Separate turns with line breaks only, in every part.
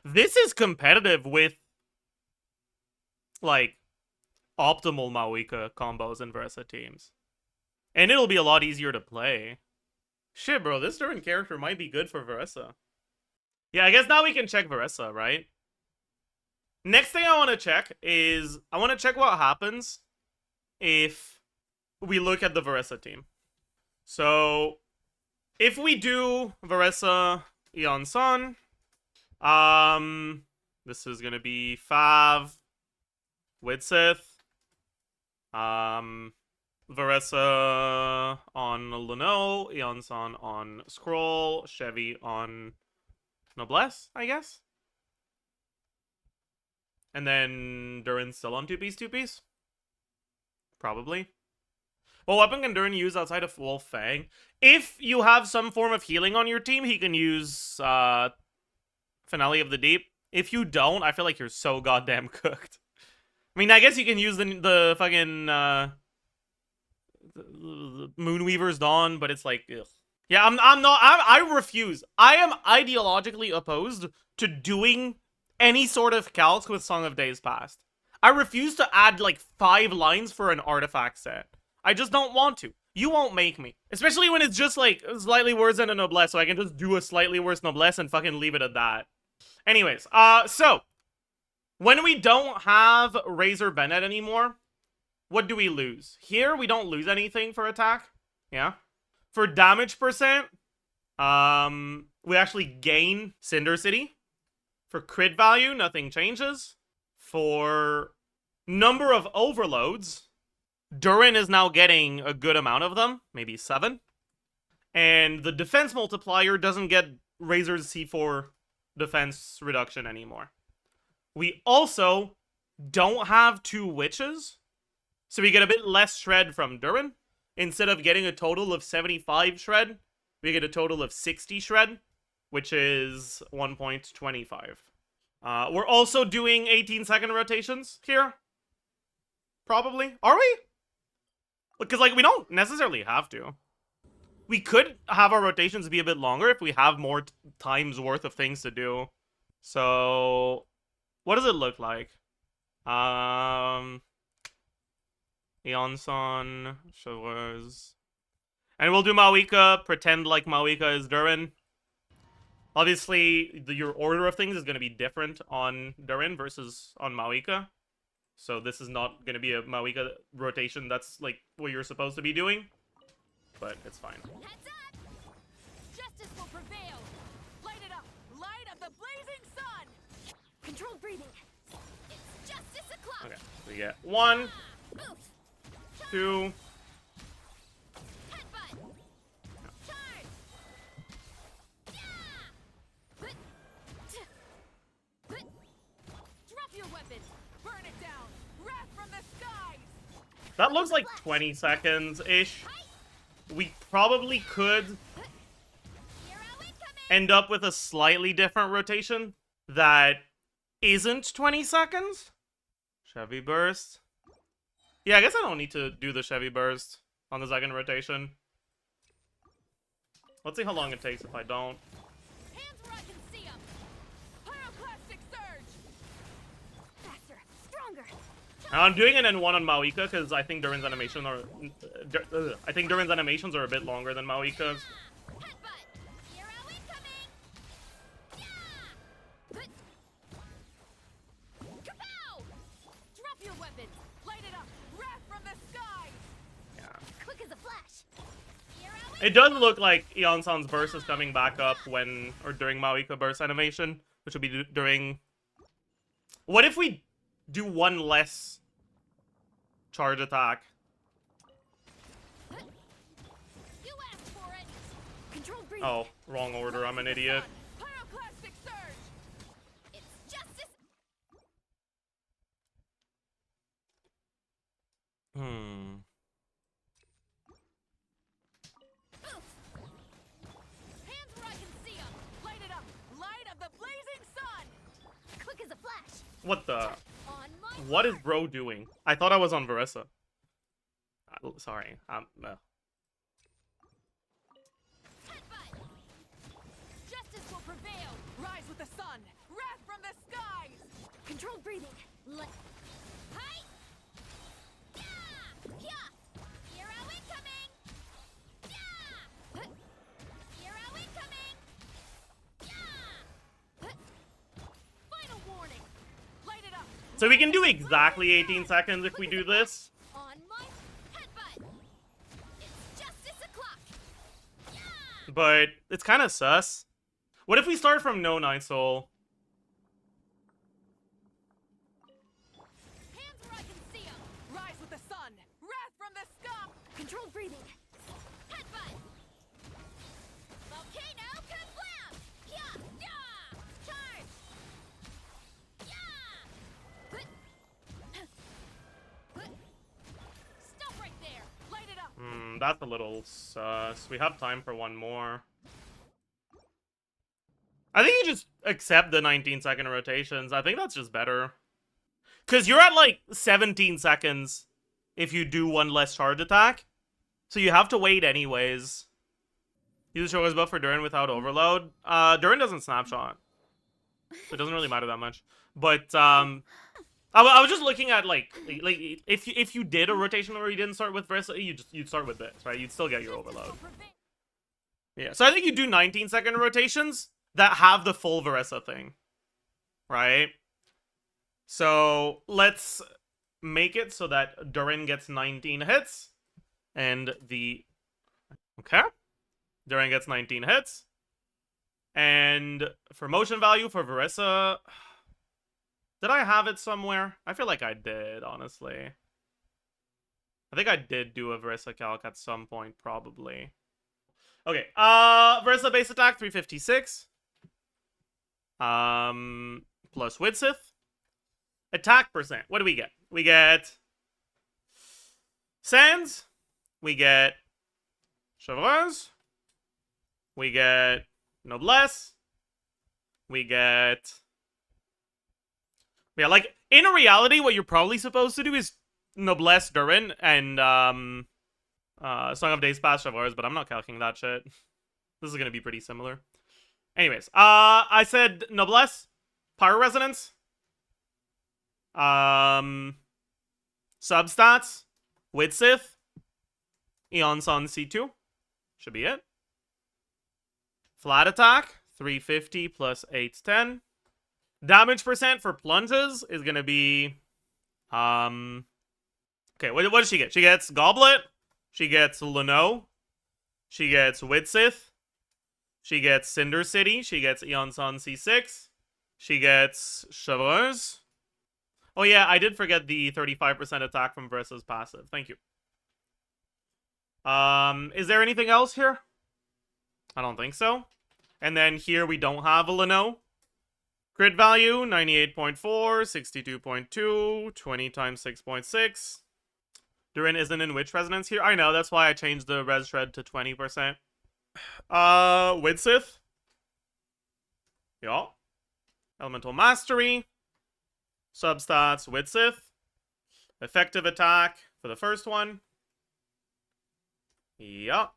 This is competitive with, like, optimal Maoika combos in Veressa teams. And it'll be a lot easier to play. Shit, bro, this Durin character might be good for Veressa. Yeah, I guess now we can check Veressa, right? Next thing I want to check is, I want to check what happens if we look at the Veressa team. So, if we do Veressa Yansan, this is gonna be Fav, Widsith, Veressa on Leno, Yansan on Scroll, Chevy on Noblesse, I guess. And then Durin's still on 2-piece? Probably. What weapon can Durin use outside of Wolf Fang? If you have some form of healing on your team, he can use Finale of the Deep. If you don't, I feel like you're so goddamn cooked. I mean, I guess you can use the fucking the Moonweaver's Dawn, but it's like, ugh. Yeah, I refuse. I am ideologically opposed to doing any sort of calcs with Song of Days Past. I refuse to add like 5 lines for an artifact set. I just don't want to. You won't make me. Especially when it's just like slightly worse than a Noblesse, so I can just do a slightly worse Noblesse and fucking leave it at that. Anyways, so when we don't have Razor Bennett anymore, what do we lose? Here, we don't lose anything for attack. Yeah. For damage percent, we actually gain Cinder City. For crit value, nothing changes. For number of overloads, Durin is now getting a good amount of them, maybe 7. And the defense multiplier doesn't get Razor's C4 defense reduction anymore. We also don't have 2 witches, so we get a bit less shred from Durin. Instead of getting a total of 75 shred, we get a total of 60 shred, which is 1.25. We're also doing 18-second rotations here. Probably. Are we? Because, like, we don't necessarily have to. We could have our rotations be a bit longer if we have more times worth of things to do. So, what does it look like? Yansan, Chevreuse. And we'll do Maoika, pretend like Maoika is Durin. Obviously, your order of things is going to be different on Durin versus on Maoika. So this is not going to be a Maoika rotation that's like what you're supposed to be doing. But it's fine.
Heads up! Justice will prevail! Light it up! Light of the blazing sun! Controlled breathing. It's justice o'clock!
Okay, we get 1, 2...
Headbutt! Charge! Drop your weapon! Burn it down! Wrath from the skies!
That looks like 20 seconds-ish. We probably could end up with a slightly different rotation that isn't 20 seconds. Chevy Burst. Yeah, I guess I don't need to do the Chevy Burst on the second rotation. Let's see how long it takes if I don't.
Hands where I can see 'em. Pyroclastic surge! Faster, stronger.
I'm doing an N1 on Maoika because I think Durin's animation are Durin's animations are a bit longer than Maoika's.
Headbutt! Hero incoming! Yeah! Kapow! Drop your weapons! Light it up! Wrath from the skies!
Yeah.
Quick as a flash! Hero
It does look like Yansan's burst is coming back up when or during Maoika burst animation, which will be during. What if we do 1 less charge attack?
You asked for it! Controlled breathing.
Oh, wrong order. I'm an idiot.
Pyroclastic surge! It's justice! Hands where I can see 'em! Light it up! Light of the blazing sun! Quick as a flash!
What the?
On my
What is bro doing? I thought I was on Veressa. Sorry.
headbutt! Justice will prevail! Rise with the sun! Wrath from
So we can do exactly 18 seconds if we do this.
On my headbutt. It's justice o'clock. Yeah!
But it's kind of sus. What if we start from no Night Soul?
Hands where I can see 'em. Rise with the sun. Wrath from the scum. Controlled breathing. Headbutt. Volcano kablam. Yeah. Yeah. Charge. Yeah. Stop right there. Light it up.
That's a little sus. We have time for one more. I think you just accept the 19-second rotations. I think that's just better. Because you're at, like, 17 seconds if you do one less charge attack. So you have to wait anyways. Use the Shogun's buff for Durin without overload. Durin doesn't snapshot. So it doesn't really matter that much. But, I was just looking at, like if you did a rotation where you didn't start with Veressa, you'd start with this, right? You'd still get your overload. Yeah, so I think you do 19-second rotations that have the full Veressa thing, right? So let's make it so that Durin gets 19 hits, and Durin gets 19 hits, and for motion value for Veressa, did I have it somewhere? I feel like I did, honestly. I think I did do a Veressa calc at some point, probably. Okay, Veressa base attack 356. Plus Widsith. Attack percent. What do we get? We get Sands. We get Chevreuse. We get Noblesse. We get... Yeah, like, in reality, what you're probably supposed to do is Noblesse Durin and, Song of Days Past Chevreuse, but I'm not calculating that shit. This is gonna be pretty similar. Anyways, I said Noblesse, Pyro Resonance, substats, Widsith, Yansan C2, should be it. Flat attack, 350 plus 810. Damage percent for plunges is gonna be, okay, what does she get? She gets Goblet, she gets Leno, she gets Widsith, she gets Cinder City, she gets Yansan C6, she gets Chevreuse. Oh yeah, I did forget the 35% attack from Veressa's passive. Thank you. Is there anything else here? I don't think so. And then here we don't have a Leno. Crit value, 98.4, 62.2, 20 times 6.6. Durin isn't in Witch Resonance here. I know, that's why I changed the Res Shred to 20%. Widsith. Yeah. Elemental Mastery. Substats, Widsith. Effective attack for the first one. Yeah.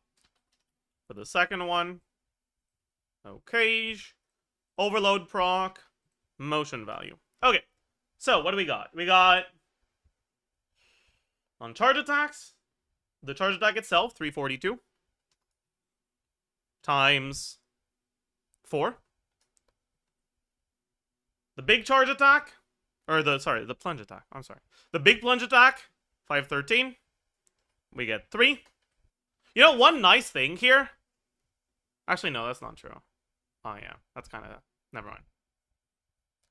For the second one. Okay. Overload proc. Motion value. Okay. So, what do we got? We got... On charge attacks, the charge attack itself, 342. Times 4. The big charge attack, or the plunge attack, I'm sorry. The big plunge attack, 513. We get 3. You know, one nice thing here. Actually, no, that's not true. Oh, yeah, that's kind of, never mind.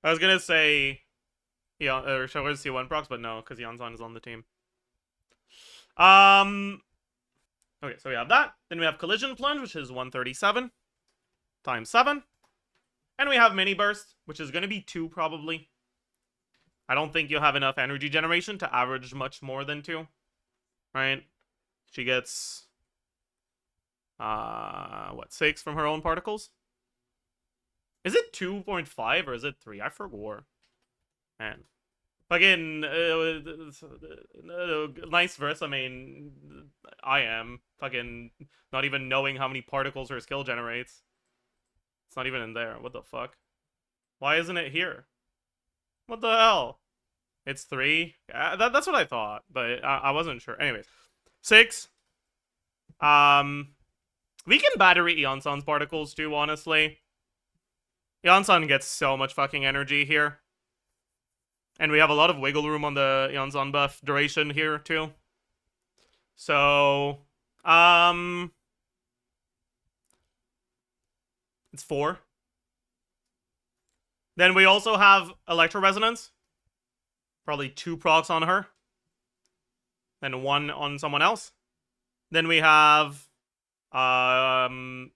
I was gonna say, yeah, or show us C1 procs, but no, because Yansan is on the team. Okay, so we have that. Then we have Collision Plunge, which is 137 times 7. And we have Mini Burst, which is going to be 2 probably. I don't think you'll have enough energy generation to average much more than 2. Right? She gets, what, 6 from her own particles? Is it 2.5 or is it 3? I forgot. Man. Fucking, nice Veressa main, I am. Fucking not even knowing how many particles her skill generates. It's not even in there. What the fuck? Why isn't it here? What the hell? It's 3? That's what I thought, but I wasn't sure. Anyways. 6. We can battery Yansan's particles too, honestly. Yansan gets so much fucking energy here. And we have a lot of wiggle room on the Yansan buff duration here, too. So, it's 4. Then we also have Electro Resonance. Probably 2 procs on her. Then 1 on someone else. Then we have Chevreuse,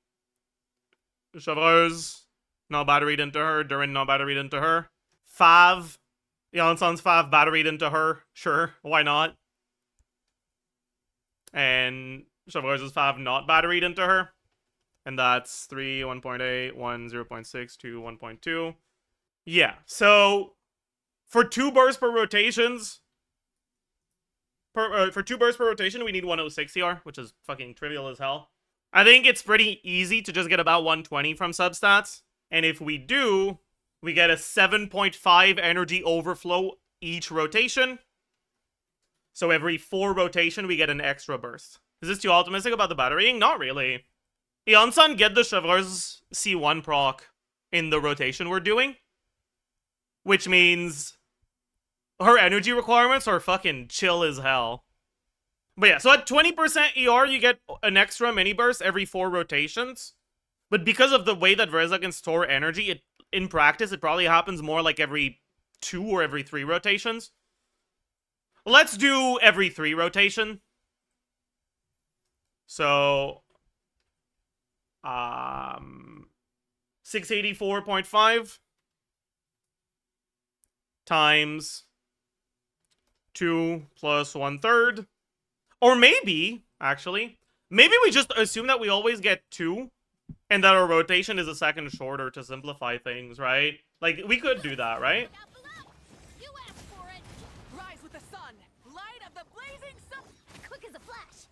not batteried into her. Durin, not batteried into her. Fav. Yansan's Fav batteried into her. Sure, why not? And Chevreuse's Fav not batteried into her. And that's 3, 1.8, 1, 0.6, 2, 1.2. Yeah, so for 2 bursts per rotations, for 2 bursts per rotation, we need 106 CR, which is fucking trivial as hell. I think it's pretty easy to just get about 120 from substats. And if we do, we get a 7.5 energy overflow each rotation. So every 4 rotation, we get an extra burst. Is this too optimistic about the batterying? Not really. Yansan get the Chevreuse C1 proc in the rotation we're doing. Which means her energy requirements are fucking chill as hell. But yeah, so at 20% ER, you get an extra mini burst every 4 rotations. But because of the way that Veressa can store energy, in practice, it probably happens more like every 2 or every 3 rotations. Let's do every 3 rotation. So, 684.5 times 2 plus 1/3. Or maybe, actually, maybe we just assume that we always get 2 and that our rotation is a second shorter to simplify things, right? Like, we could do that, right?
You asked for it. Rise with the sun, light of the blazing sun. Quick as a flash.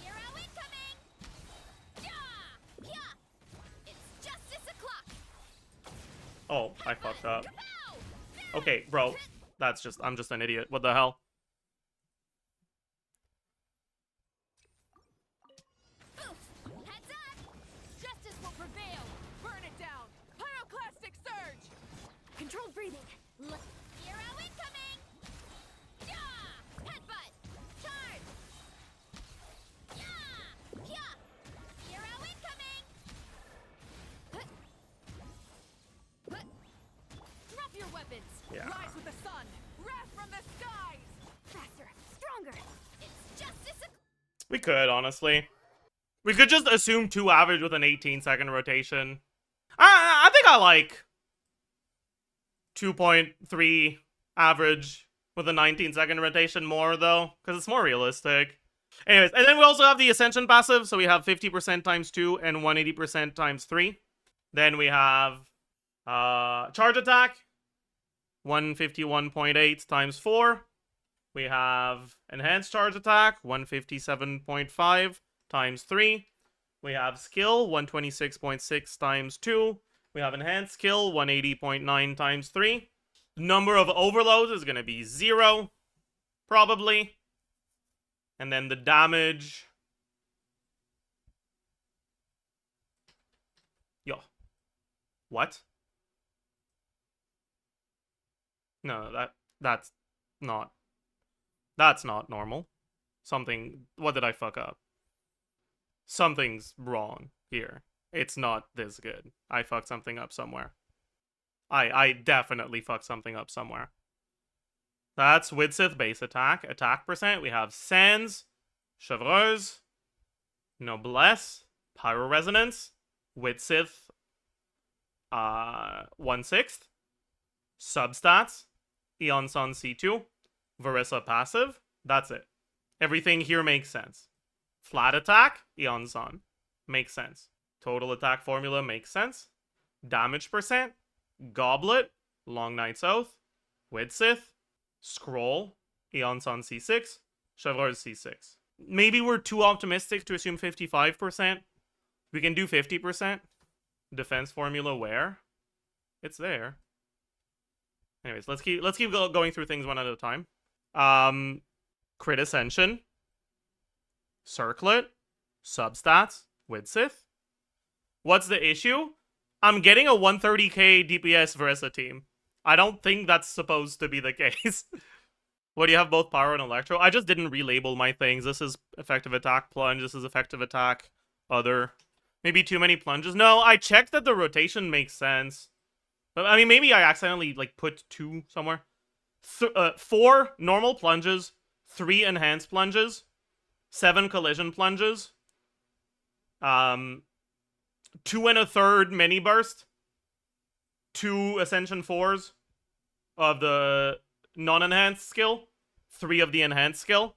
Hero incoming. Yeah, yeah. It's justice o'clock.
Oh, I fucked up. Okay, bro. That's just, I'm just an idiot. What the hell?
Heads up. Justice will prevail. Burn it down. Pyroclastic surge. Controlled breathing. Hero incoming. Yeah. Headbutt. Charge. Yeah. Yeah. Hero incoming. Drop your weapons.
Yeah.
Rise with the sun. Wrath from the skies. Faster. Stronger. It's justice.
We could, honestly. We could just assume 2 average with an 18-second rotation. I think I like 2.3 average with a 19-second rotation more, though, because it's more realistic. Anyways, and then we also have the Ascension passive, so we have 50% times 2 and 180% times 3. Then we have Charge Attack, 151.8 times 4. We have Enhanced Charge Attack, 157.5 times 3. We have Skill, 126.6 times 2. We have Enhanced Skill, 180.9 times 3. Number of overloads is going to be 0, probably. And then the damage... Yo. What? No, that's not... That's not normal. Something... What did I fuck up? Something's wrong here. It's not this good. I fucked something up somewhere. I definitely fucked something up somewhere. That's Widsith base attack. Attack percent. We have Sans, Chevreuse, Noblesse, Pyro Resonance, Widsith, 1/6, Substats, Yansan C2, Veressa passive. That's it. Everything here makes sense. Flat attack, Yansan. Makes sense. Total attack formula makes sense. Damage percent, Goblet, Long Night's Oath, Widsith, Scroll, Yansan C6, Chevreuse C6. Maybe we're too optimistic to assume 55%. We can do 50%. Defense formula where? It's there. Anyways, let's keep going through things one at a time. Crit Ascension, Circlet, Substats, Widsith. What's the issue? I'm getting a 130k DPS Veressa team. I don't think that's supposed to be the case. What, do you have both Pyro and Electro? I just didn't relabel my things. This is effective attack plunge. This is effective attack other. Maybe too many plunges. No, I checked that the rotation makes sense. But, I mean, maybe I accidentally, like, put 2 somewhere. 4 normal plunges, 3 enhanced plunges, 7 collision plunges, 2 1/3 mini burst, 2 Ascension 4s of the non-enhanced skill, 3 of the enhanced skill.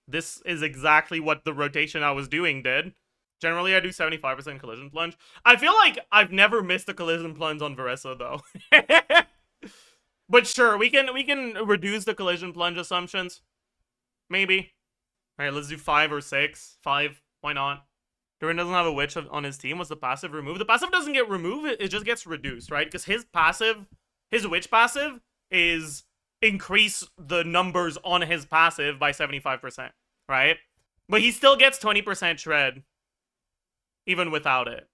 This is exactly what the rotation I was doing did. Generally, I do 75% collision plunge. I feel like I've never missed a collision plunge on Veressa, though. But sure, we can reduce the collision plunge assumptions. Maybe. Alright, let's do 5 or 6. 5, why not? Durin doesn't have a witch on his team. Was the passive removed? The passive doesn't get removed, it just gets reduced, right? Because his witch passive is increase the numbers on his passive by 75%, right? But he still gets 20% shred, even without it.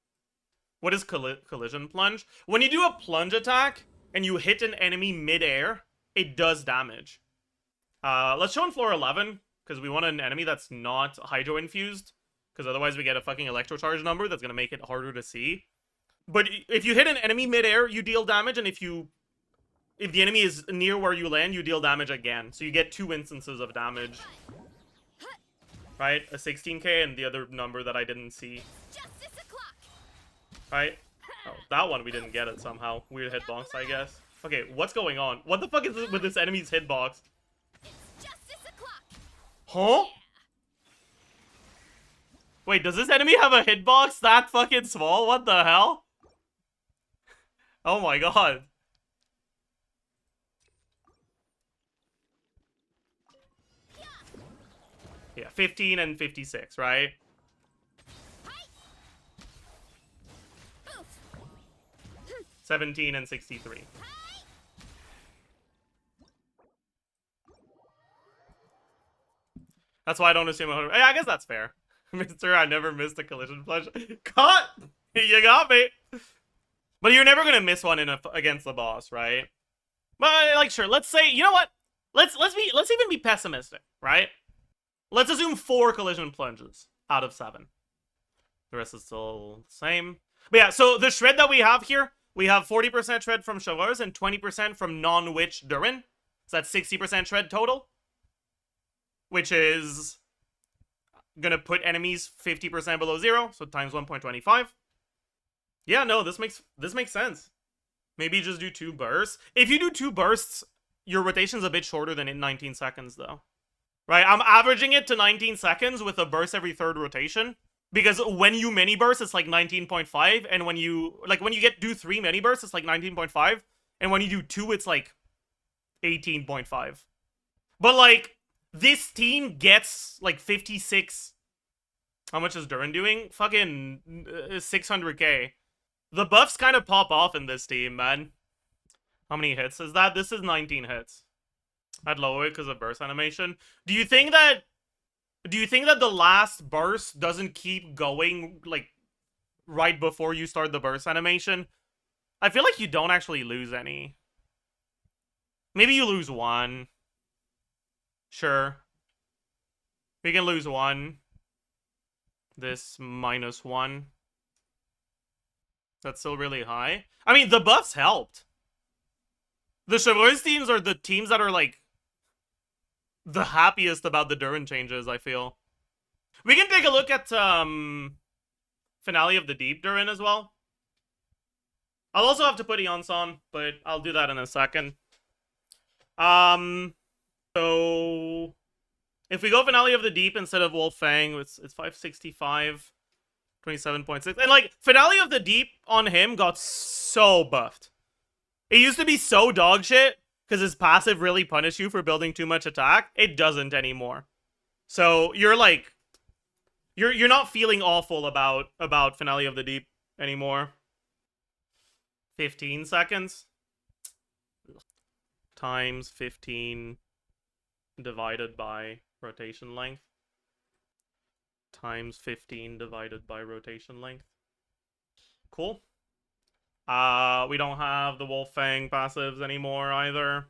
What is collision plunge? When you do a plunge attack and you hit an enemy mid-air, it does damage. Let's show on floor 11, because we want an enemy that's not hydro infused, because otherwise we get a fucking electro charge number that's gonna make it harder to see. But if you hit an enemy mid-air, you deal damage, and if the enemy is near where you land, you deal damage again. So you get 2 instances of damage. Right? A 16k and the other number that I didn't see. Right? Oh, that one we didn't get it somehow. Weird hitbox, I guess. Okay, what's going on? What the fuck is this with this enemy's hitbox? Huh? Wait, does this enemy have a hitbox that fucking small? What the hell? Oh my god. Yeah, 15 and 56, right?
Oof.
17 and 63. That's why I don't assume 100. Hey, I guess that's fair. Mister, I never missed a collision plunge. Cut! You got me! But you're never gonna miss one against the boss, right? But, like, sure, let's say, you know what? Let's even be pessimistic, right? Let's assume 4 collision plunges out of 7. The rest is still the same. But yeah, so the shred that we have here, we have 40% shred from Chavars and 20% from non-witch Durin. So that's 60% shred total. Which is gonna put enemies 50% below 0, so times 1.25. Yeah, no, this makes sense. Maybe just do 2 bursts. If you do 2 bursts, your rotation's a bit shorter than in 19 seconds, though. Right, I'm averaging it to 19 seconds with a burst every 3rd rotation. Because when you mini burst, it's like 19.5, and when you do 3 mini bursts, it's like 19.5, and when you do 2, it's like 18.5. But like, this team gets like 56. How much is Durin doing? Fucking 600k. The buffs kind of pop off in this team, man. How many hits is that? This is 19 hits. I'd lower it because of burst animation. Do you think that the last burst doesn't keep going, like, right before you start the burst animation? I feel like you don't actually lose any. Maybe you lose 1. Sure. We can lose 1. This -1. That's still really high. I mean, the buffs helped. The Chevreuse teams are the teams that are, like, the happiest about the Durin changes, I feel. We can take a look at, Finale of the Deep Durin as well. I'll also have to put Yansan, but I'll do that in a second. So if we go Finale of the Deep instead of Wolf Fang, it's 565, 27.6. And like, Finale of the Deep on him got so buffed. It used to be so dog shit because his passive really punished you for building too much attack. It doesn't anymore. So you're like, you're not feeling awful about Finale of the Deep anymore. 15 seconds times 15 divided by rotation length times 15 divided by rotation length. Cool. We don't have the Wolf Fang passives anymore either.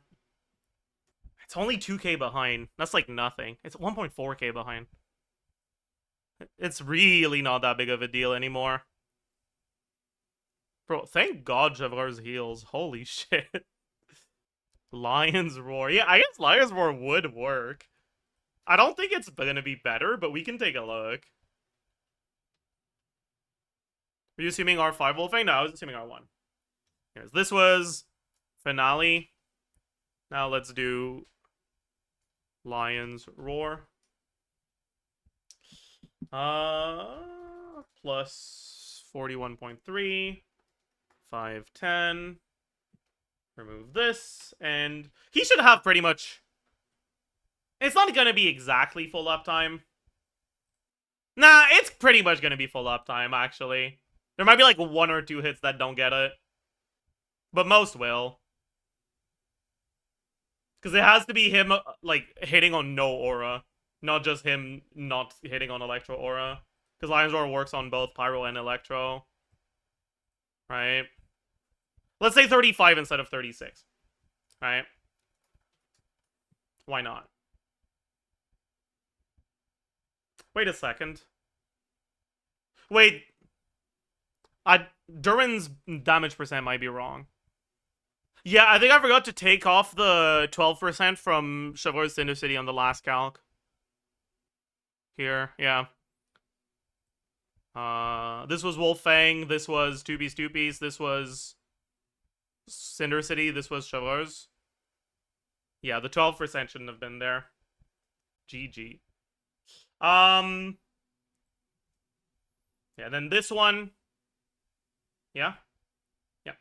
It's only 2k behind. That's like nothing. It's 1.4k behind. It's really not that big of a deal anymore. Bro, thank God Javar's heals. Holy shit. Lion's Roar. Yeah, I guess Lion's Roar would work. I don't think it's gonna be better, but we can take a look. Were you assuming R5 Wolfang? No, I was assuming R1. Anyways, this was Finale. Now let's do Lion's Roar. Plus 41.3. 510. Remove this. And he should have pretty much... It's not gonna be exactly full uptime. Nah, it's pretty much gonna be full uptime, actually. There might be like 1 or 2 hits that don't get it. But most will. Because it has to be him, like, hitting on no aura. Not just him not hitting on Electro aura. Because Lion's Roar works on both Pyro and Electro. Right? Let's say 35 instead of 36. Right? Why not? Wait a second. Wait. Durin's damage percent might be wrong. Yeah, I think I forgot to take off the 12% from Chevreau's Cinder City on the last calc. Here, yeah. This was Wolf Fang, this was 2P, this was Cinder City, this was Chevreau's. Yeah, the 12% shouldn't have been there. GG. Yeah, then this one. Yeah. Yeah.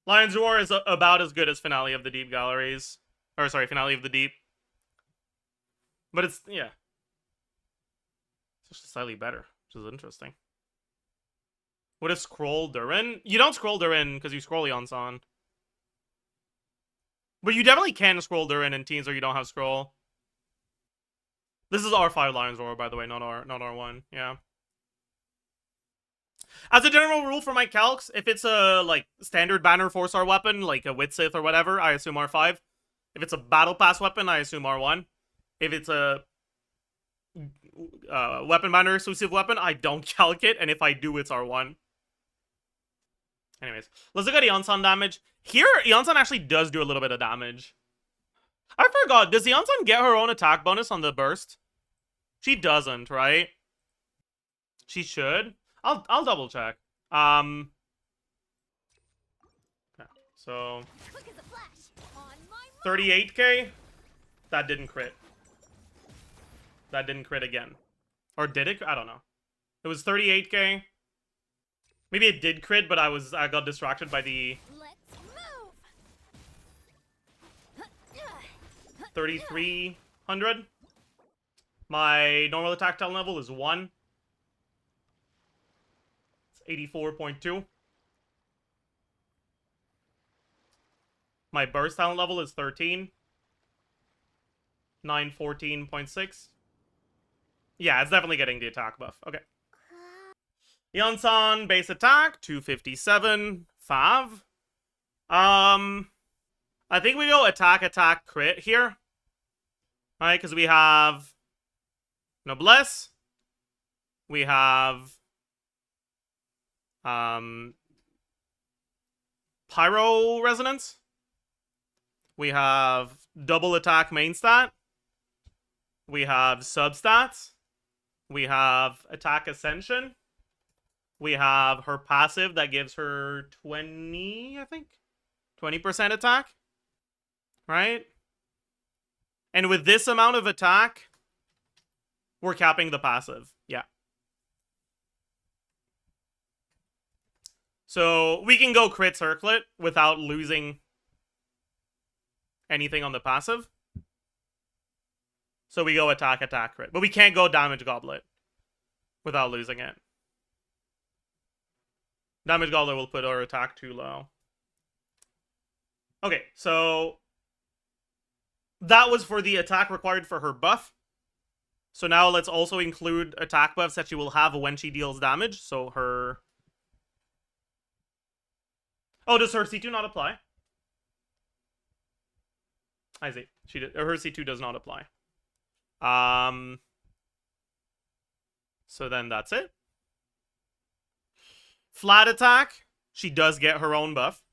Lion's Roar is about as good as Finale of the Deep Galleries. Or, sorry, Finale of the Deep. But it's, yeah. It's just slightly better, which is interesting. What is Scroll Durin? You don't scroll Durin because you scroll Yansan. But you definitely can scroll Durin in teams where you don't have scroll. This is R5 Lion's Roar, by the way, not R1. Yeah. As a general rule for my calcs, if it's a, like, standard banner 4-star weapon, like a Witsith or whatever, I assume R5. If it's a Battle Pass weapon, I assume R1. If it's a weapon banner exclusive weapon, I don't calc it, and if I do, it's R1. Anyways, let's look at Yansan damage. Here, Yansan actually does do a little bit of damage. I forgot, does Yansan get her own attack bonus on the burst? She doesn't, right? She should. I'll double check. Okay, so 38k. That didn't crit. That didn't crit again. Or did it? I don't know. It was 38k. Maybe it did crit, but I got distracted by the 3300. My normal attack talent level is 1. 84.2. My burst talent level is 13. 914.6. Yeah, it's definitely getting the attack buff. Okay. Yansan base attack 257. 5. I think we go attack crit here. Right, because we have Noblesse. We have Pyro Resonance. We have double attack main stat. We have substats. We have attack ascension. We have her passive that gives her 20, I think. 20% attack. Right? And with this amount of attack, we're capping the passive. Yeah. So we can go crit circlet without losing anything on the passive. So we go attack crit. But we can't go damage goblet without losing it. Damage goblet will put our attack too low. Okay, so that was for the attack required for her buff. So now let's also include attack buffs that she will have when she deals damage. So her Oh, does her C2 not apply? I see. Her C2 does not apply. So then that's it. Flat attack. She does get her own buff.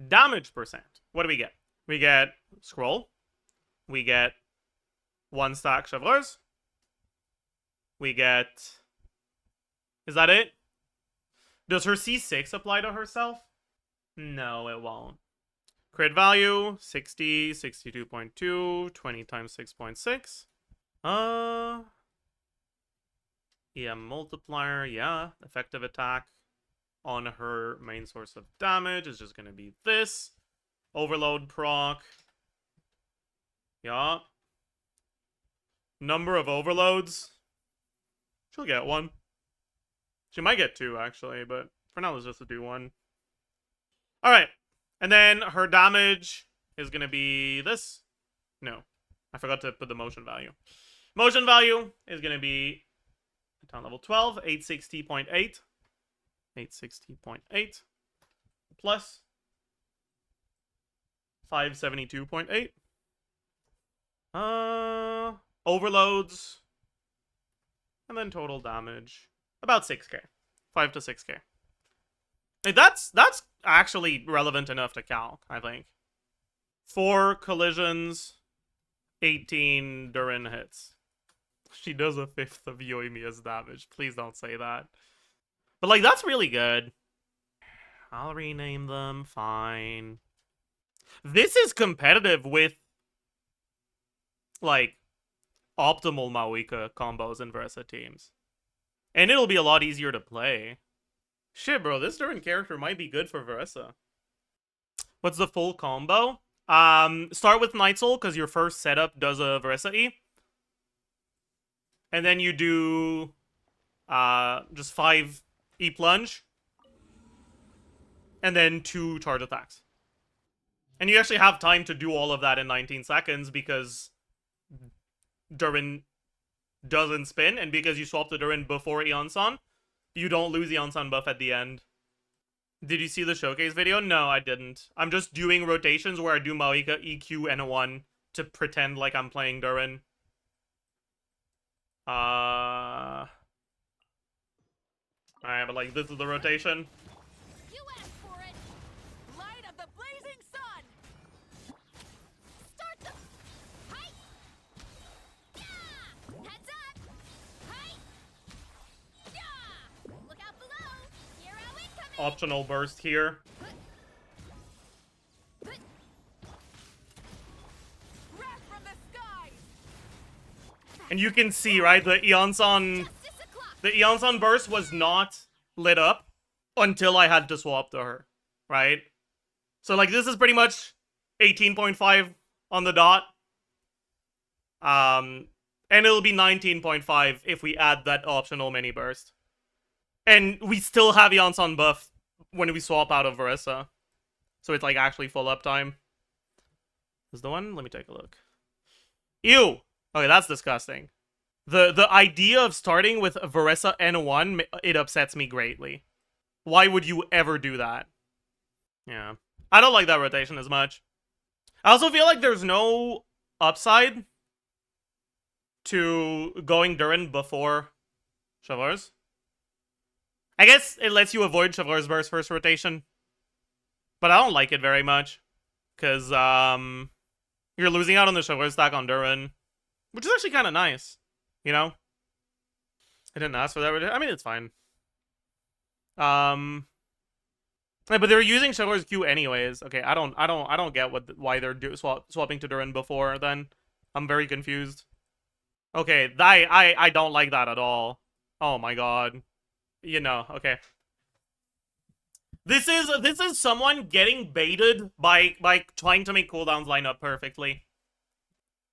Damage percent. What do we get? We get scroll. We get 1 stack chevreurs. We get... Is that it? Does her C6 apply to herself? No, it won't. Crit value, 60, 62.2, 20 times 6.6. EM multiplier, yeah. Effective attack on her main source of damage is just gonna be this. Overload proc. Yeah. Number of overloads. She'll get 1. She might get 2, actually, but for now, let's just do 1. Alright. And then her damage is going to be this. No. I forgot to put the motion value. Motion value is going to be on level 12, 860.8. 860.8. Plus 572.8. Overloads. And then total damage. About 6k. 5 to 6k. Like, that's actually relevant enough to calc, I think. 4 collisions, 18 Durin hits. She does a 5th of Yoimiya's damage. Please don't say that. But, like, that's really good. I'll rename them. Fine. This is competitive with, like, optimal Maoika combos in Veressa teams. And it'll be a lot easier to play. Shit, bro, this Durin character might be good for Veressa. What's the full combo? Start with Night Soul, because your first setup does a Veressa E. And then you do just 5 E Plunge. And then 2 charge attacks. And you actually have time to do all of that in 19 seconds, because Durin doesn't spin, and because you swap the Durin before Yansan, you don't lose the Yansan buff at the end. Did you see the showcase video? No, I didn't. I'm just doing rotations where I do Maoika, EQ, and a 1 to pretend like I'm playing Durin. Alright, but like, this is the rotation.
You asked for it. Light of the blazing sun. Start the... Hi! Yeah! Heads up! Hi! Yeah! Look out below! Hero incoming!
Optional burst here.
Wrath from the skies!
And you can see, right, the Yansan burst was not lit up until I had to swap to her, right? So, like, this is pretty much 18.5 on the dot. And it'll be 19.5 if we add that optional mini burst. And we still have Yansan buff when we swap out of Veressa. So it's, like, actually full uptime. Is the one? Let me take a look. Ew! Okay, that's disgusting. The idea of starting with Veressa N1, it upsets me greatly. Why would you ever do that? Yeah. I don't like that rotation as much. I also feel like there's no upside to going Durin before Chevreurs. I guess it lets you avoid Chevreurs' burst first rotation. But I don't like it very much. Because, you're losing out on the Chevreurs stack on Durin. Which is actually kind of nice. You know? I didn't ask for that. I mean, it's fine. But they're using Chevreurs Q anyways. Okay, I don't get why they're swapping to Durin before then. I'm very confused. Okay, I don't like that at all. Oh my god. You know, okay. This is someone getting baited by trying to make cooldowns line up perfectly.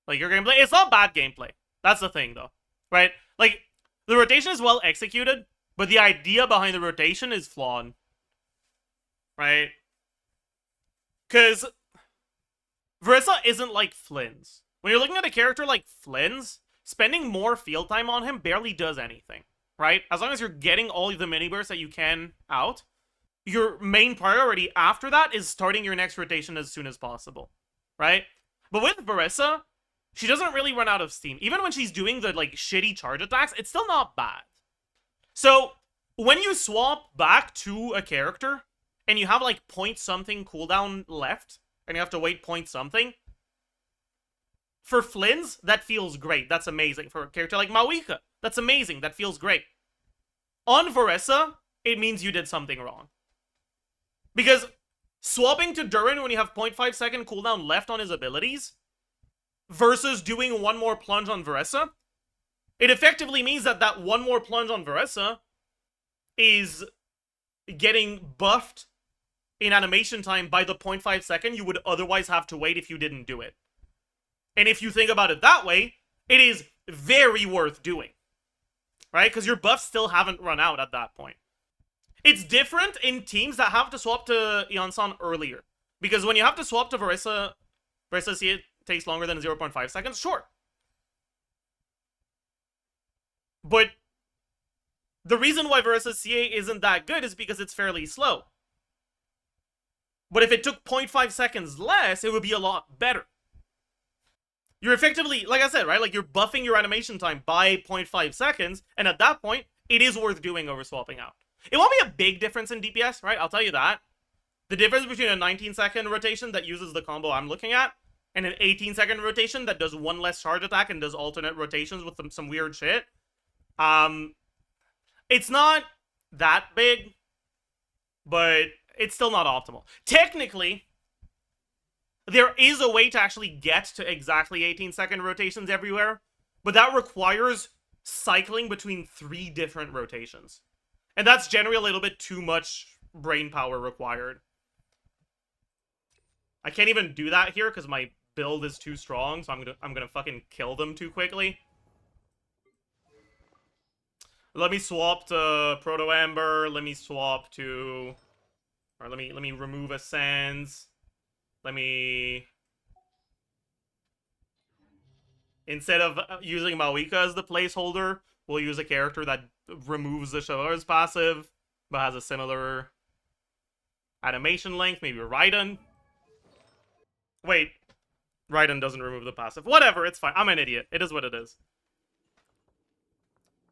Like, your gameplay, it's not bad gameplay. That's the thing, though. Right? Like, the rotation is well executed, but the idea behind the rotation is flawed. Right? Because Veressa isn't like Flynn's. When you're looking at a character like Flynn's, spending more field time on him barely does anything. Right? As long as you're getting all the mini bursts that you can out, your main priority after that is starting your next rotation as soon as possible, right? But with Veressa, she doesn't really run out of steam. Even when she's doing the, like, shitty charge attacks, it's still not bad. So, when you swap back to a character, and you have, like, point something cooldown left, and you have to wait point something, for Flynn's, that feels great. That's amazing. For a character like Mawika, that's amazing. That feels great. On Veressa, it means you did something wrong. Because swapping to Durin when you have 0.5 second cooldown left on his abilities versus doing one more plunge on Veressa, it effectively means that that one more plunge on Veressa is getting buffed in animation time by the 0.5 second you would otherwise have to wait if you didn't do it. And if you think about it that way, it is very worth doing. Right? Because your buffs still haven't run out at that point. It's different in teams that have to swap to Yansan earlier. Because when you have to swap to Veressa see it takes longer than 0.5 seconds, sure. But the reason why Veressa CA isn't that good is because it's fairly slow. But if it took 0.5 seconds less, it would be a lot better. You're effectively, like I said, right? Like, you're buffing your animation time by 0.5 seconds, and at that point, it is worth doing over swapping out. It won't be a big difference in DPS, right? I'll tell you that. The difference between a 19-second rotation that uses the combo I'm looking at, and an 18-second rotation that does one less charge attack and does alternate rotations with some weird shit, it's not that big, but it's still not optimal. Technically, there is a way to actually get to exactly 18-second rotations everywhere, but that requires cycling between 3 different rotations. And that's generally a little bit too much brain power required. I can't even do that here because my build is too strong, so I'm gonna fucking kill them too quickly. Let me swap to Proto Amber. Let me swap to, or let me remove a Sands. Let me, instead of using Mawika as the placeholder, we'll use a character that removes the Chevaleur's passive, but has a similar animation length. Maybe Raiden. Wait, Raiden doesn't remove the passive. Whatever, it's fine. I'm an idiot. It is what it is.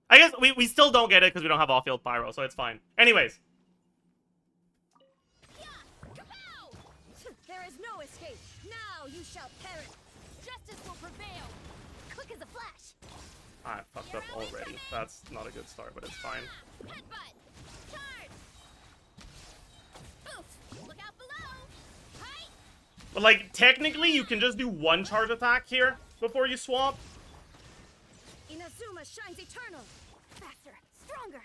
I guess we still don't get it because we don't have off-field pyro, so it's fine. Anyways.
There is no escape. Now you shall perish. Justice will prevail. Quick as a flash.
I fucked up already. That's not a good start, but it's fine.
Headbutt. Charge. Oof. Look out below. Hi.
But, like, technically, you can just do one charge attack here before you swap.
Inazuma shines eternal. Faster, stronger.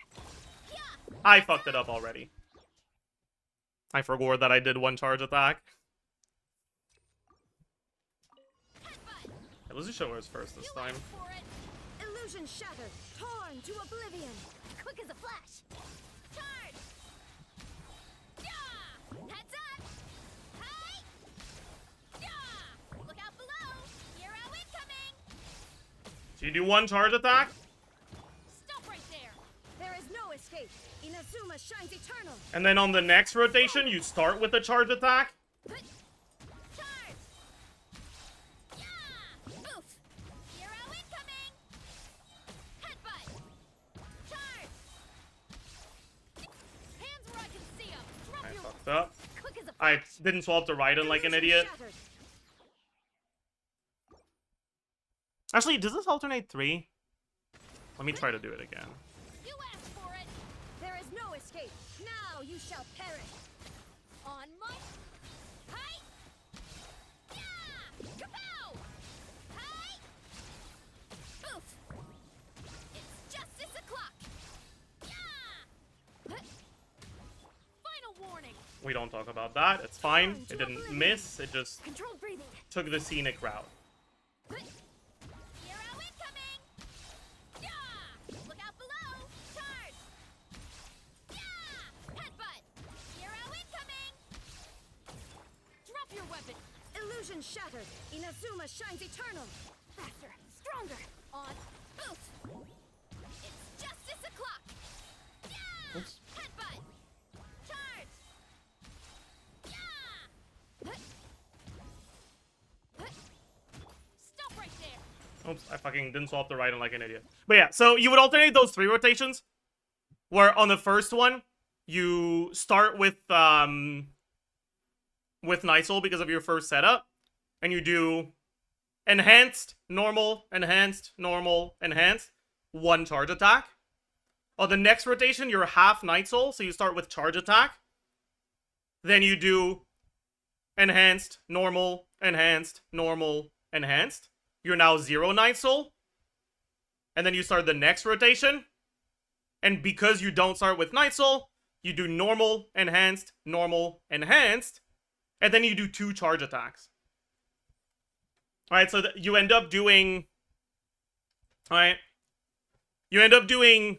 Yeah.
I fucked it up already. I forgot that I did one charge attack. Yeah, let's just show us first this time.
Illusion shattered, torn to oblivion. Quick as a flash. Charge. Yeah. Heads up. Hi. Yeah. Look out below. Hero incoming.
So you do one charge attack,
Stop right there. There is no escape. Inazuma shines eternal.
and then on the next rotation, you start with a charge attack.
Charge. Yeah. Oof. Hero incoming. Headbutt. Charge. Hands where I can see 'em. Drop
I
your
fucked up.
quick as a
I didn't swap to Raiden like an idiot.
Shattered.
Actually, does this alternate 3? Let me try to do it again.
You asked for it. There is no escape. Now you shall perish. On my height. Yeah. Kapow. Hi. Oof. It's justice o'clock. Yeah. Final warning.
We don't talk about that. It's fine. It didn't miss. It just
Controlled breathing.
took the scenic route.
Hero incoming. Yeah. Look out below. Charge. Yeah. Headbutt. Hero incoming. Drop your weapon. Illusion shattered. Inazuma shines eternal. Faster, stronger. On. Oof. It's justice o'clock. Yeah.
Oops.
Headbutt. Charge.
Oops, I fucking didn't swap the right one like an idiot. But yeah, so you would alternate those 3 rotations, where on the first one, you start with Night Soul because of your first setup, and you do enhanced, normal, enhanced, normal, enhanced, 1 charge attack. On the next rotation, you're half Night Soul, so you start with charge attack. Then you do enhanced, normal, enhanced, normal, enhanced. You're now 0 Night Soul. And then you start the next rotation. And because you don't start with Night Soul, you do normal, enhanced, normal, enhanced. And then you do 2 charge attacks. Alright, so you end up doing... Alright. You end up doing...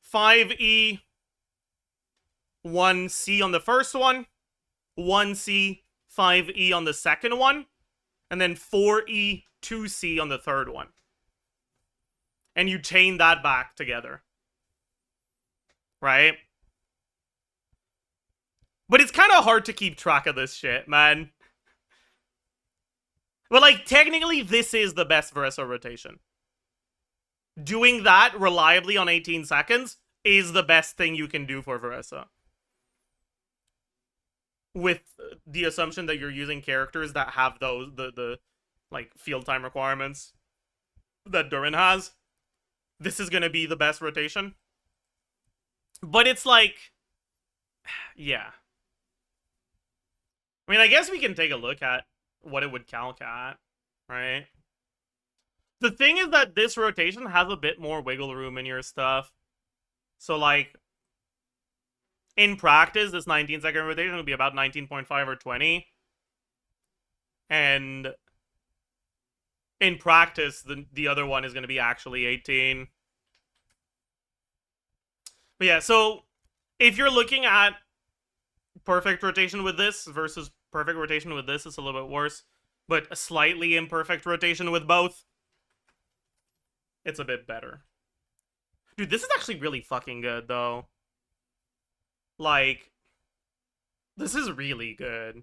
5E, 1C on the first one, 1C, 5E on the second one, and then 4E, 2C on the third one. And you chain that back together. Right? But it's kind of hard to keep track of this shit, man. But, like, technically, this is the best Veressa rotation. Doing that reliably on 18 seconds is the best thing you can do for Veressa. With the assumption that you're using characters that have those, the like, field time requirements that Durin has. This is gonna be the best rotation. But it's like... Yeah. I mean, I guess we can take a look at what it would calc at, right? The thing is that this rotation has a bit more wiggle room in your stuff. So, like, in practice, this 19-second rotation will be about 19.5 or 20. And in practice, the other one is going to be actually 18. But yeah, so if you're looking at perfect rotation with this versus perfect rotation with this, it's a little bit worse. But a slightly imperfect rotation with both, it's a bit better. Dude, this is actually really fucking good, though. Like, this is really good.